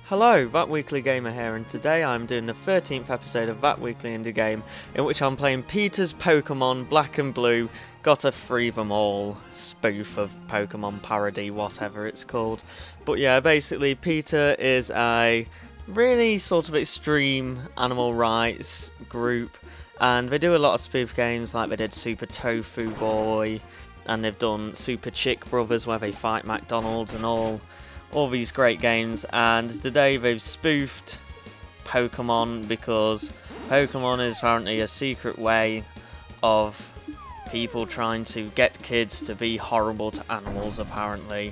Hello, ThatWeeklyGamer here, and today I'm doing the 13th episode of ThatWeeklyIndieGame, in which I'm playing PETA's Pokemon Black and Blue, Gotta Free Them All spoof of Pokemon Parody, whatever it's called. But yeah, basically PETA is a really sort of extreme animal rights group, and they do a lot of spoof games, like they did Super Tofu Boy, and they've done Super Chick Brothers where they fight McDonald's and all these great games. And today they've spoofed Pokemon, because Pokemon is apparently a secret way of people trying to get kids to be horrible to animals, apparently.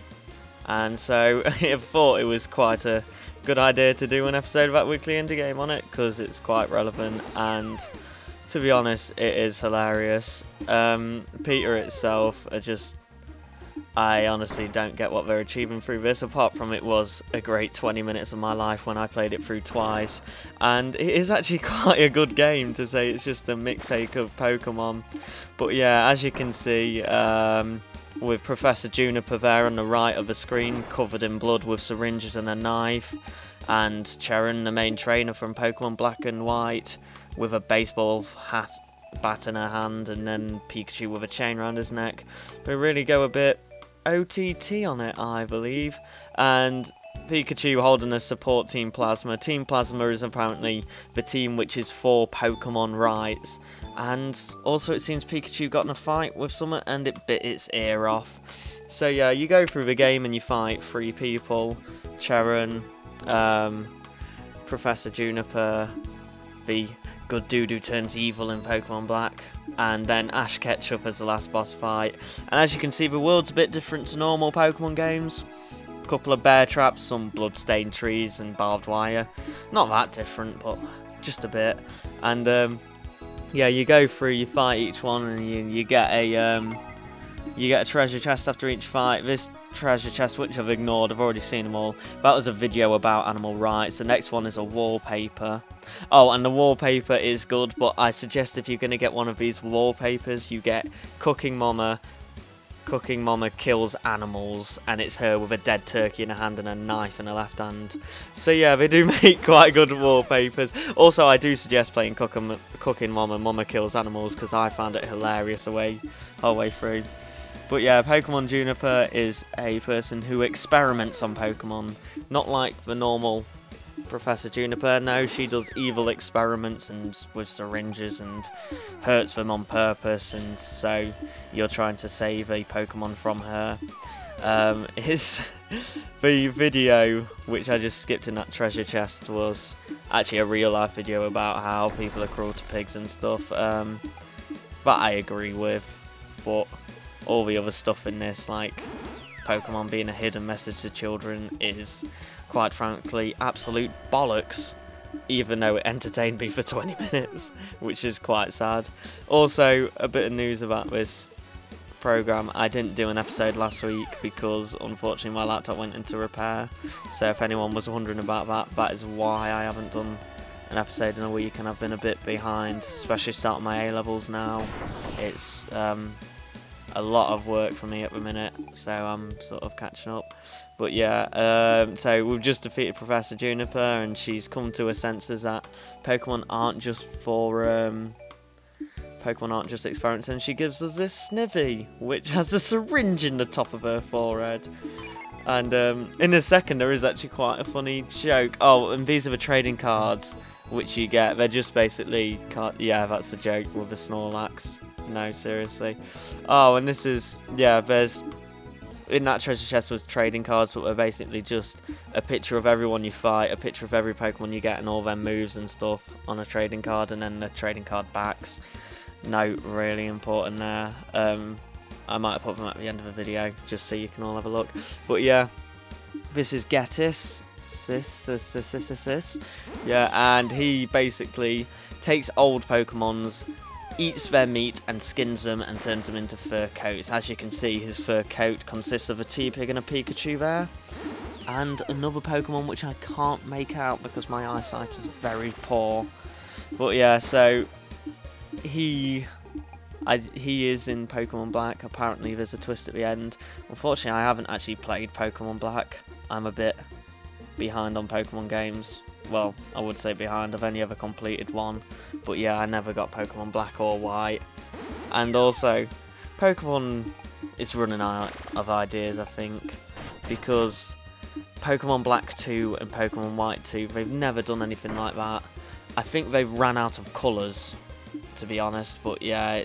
And so I thought it was quite a good idea to do an episode of ThatWeeklyIndieGame on it, because it's quite relevant, and to be honest, it is hilarious. PETA itself are just... I honestly don't get what they're achieving through this, apart from it was a great 20 minutes of my life when I played it through twice. And it is actually quite a good game, to say it's just a mixache of Pokemon. But yeah, as you can see, with Professor Juniper there on the right of the screen, covered in blood with syringes and a knife, and Charon, the main trainer from Pokemon Black and White, with a baseball bat in her hand, and then Pikachu with a chain around his neck. They really go a bit OTT on it, I believe. And Pikachu holding a support Team Plasma. Team Plasma is apparently the team which is for Pokemon rights. And also it seems Pikachu got in a fight with someone and it bit its ear off. So yeah, you go through the game and you fight 3 people. Charon, Professor Juniper, the good dude who turns evil in Pokemon Black, and then Ash Ketchup as the last boss fight. And as you can see, the world's a bit different to normal Pokemon games. A couple of bear traps, some blood-stained trees and barbed wire. Not that different, but just a bit. And yeah, you go through, you fight each one, and you get a treasure chest after each fight. This treasure chest, which I've ignored, I've already seen them all. That was a video about animal rights. The next one is a wallpaper. Oh, and the wallpaper is good, but I suggest if you're going to get one of these wallpapers, you get Cooking Mama. Cooking Mama kills animals, and it's her with a dead turkey in her hand and a knife in her left hand. So yeah, they do make quite good wallpapers. Also, I do suggest playing Cooking Mama, Mama Kills Animals, because I found it hilarious the whole way through. But yeah, Pokemon Juniper is a person who experiments on Pokemon, not like the normal Professor Juniper. No, she does evil experiments and with syringes and hurts them on purpose, and so you're trying to save a Pokemon from her. The video which I just skipped in that treasure chest was actually a real life video about how people are cruel to pigs and stuff, that I agree with, but all the other stuff in this, like Pokemon being a hidden message to children, is quite frankly absolute bollocks, even though it entertained me for 20 minutes, which is quite sad. Also, a bit of news about this program: I didn't do an episode last week because unfortunately my laptop went into repair, so if anyone was wondering about that, that is why I haven't done an episode in a week, and I've been a bit behind, especially starting my A-levels now. It's a lot of work for me at the minute, so I'm sort of catching up. But yeah, so we've just defeated Professor Juniper, and she's come to her senses that Pokemon aren't just experiments, and she gives us this Snivy, which has a syringe in the top of her forehead. And in a second, there is actually quite a funny joke. Oh, and these are the trading cards which you get. They're just basically yeah, that's a joke with a Snorlax. No, seriously. Oh, and this is, yeah, there's, in that treasure chest was trading cards, but they're basically just a picture of everyone you fight, a picture of every Pokemon you get and all their moves and stuff on a trading card, and then the trading card backs. No, really important there. I might have put them at the end of the video, just so you can all have a look. But yeah, this is Getis. Yeah, and he basically takes old Pokemons, eats their meat and skins them and turns them into fur coats. As you can see, his fur coat consists of a T-Pig and a Pikachu there, and another Pokemon which I can't make out because my eyesight is very poor. But yeah, so he is in Pokemon Black. Apparently there's a twist at the end. Unfortunately, I haven't actually played Pokemon Black. I'm a bit behind on Pokemon games. Well, I would say behind, I've only ever completed one, but yeah, I never got Pokemon Black or White. And also, Pokemon is running out of ideas, I think, because Pokemon Black 2 and Pokemon White 2, they've never done anything like that. I think they've ran out of colours, to be honest, but yeah,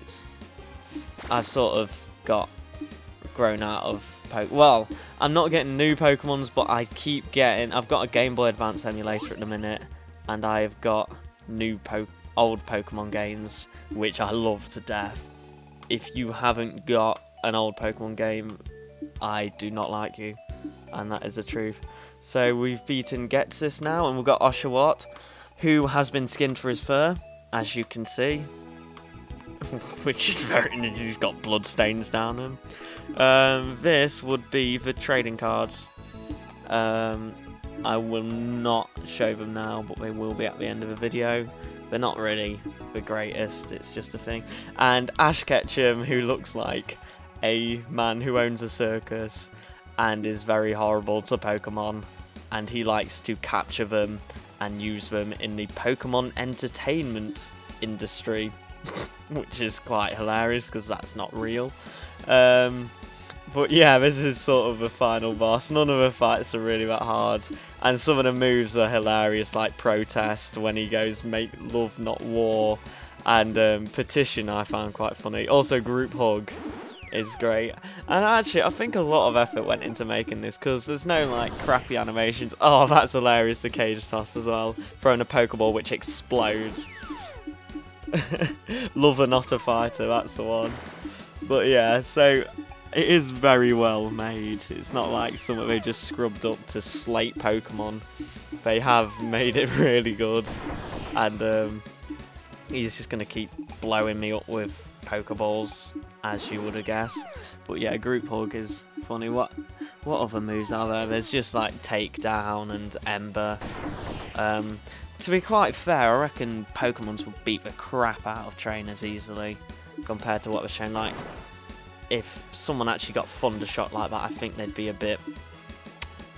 I've sort of grown out of well, I'm not getting new Pokemons, but I've got a Game Boy Advance emulator at the minute, and I've got old Pokemon games, which I love to death. If you haven't got an old Pokemon game, I do not like you, and that is the truth. So we've beaten Getsis now, and we've got Oshawott, who has been skinned for his fur, as you can see. Which is he's got blood stains down him. This would be the trading cards. I will not show them now, but they will be at the end of the video. They're not really the greatest, it's just a thing. And Ash Ketchum, who looks like a man who owns a circus and is very horrible to Pokemon, and he likes to capture them and use them in the Pokemon entertainment industry. Which is quite hilarious because that's not real. But yeah, this is sort of the final boss. None of the fights are really that hard, and some of the moves are hilarious, like Protest when he goes make love not war, and Petition I found quite funny. Also Group Hug is great, and actually I think a lot of effort went into making this because there's no like crappy animations. Oh, that's hilarious, the cage toss as well, throwing a Pokeball which explodes. Lover not a fighter, that's the one. But yeah, so it is very well made. It's not like something they just scrubbed up to slate Pokemon. They have made it really good, and he's just going to keep blowing me up with Pokeballs, as you would have guessed. But yeah, Group Hug is funny. What other moves are there? There's just like Takedown and Ember. To be quite fair, I reckon Pokemons would beat the crap out of trainers easily compared to what was shown. Like, if someone actually got Thundershot like that, I think they'd be a bit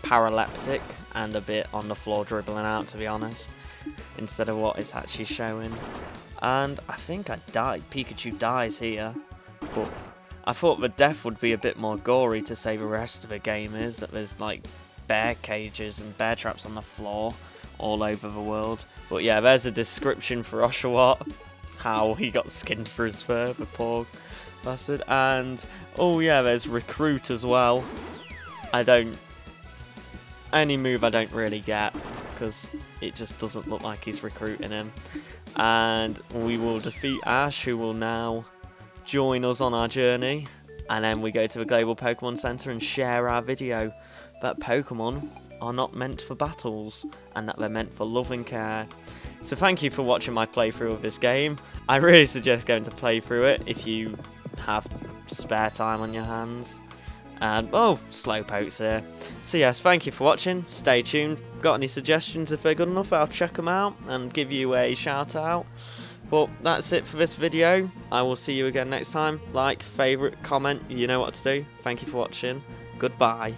paraleptic and a bit on the floor dribbling out, to be honest, instead of what it's actually showing. And I think I died. Pikachu dies here, but I thought the death would be a bit more gory to say the rest of the game is, that there's like bear cages and bear traps on the floor all over the world. But yeah, there's a description for Oshawott, how he got skinned for his fur, the poor bastard. And oh yeah, there's Recruit as well. Any move I don't really get, because it just doesn't look like he's recruiting him. And we will defeat Ash, who will now join us on our journey, and then we go to the Global Pokemon Center and share our video that Pokemon are not meant for battles, and that they're meant for love and care. So thank you for watching my playthrough of this game. I really suggest going to play through it if you have spare time on your hands. And oh, Slowpoke's here. So yes, thank you for watching. Stay tuned. Got any suggestions? If they're good enough, I'll check them out and give you a shout out. But that's it for this video. I will see you again next time. Like, favourite, comment, you know what to do. Thank you for watching. Goodbye.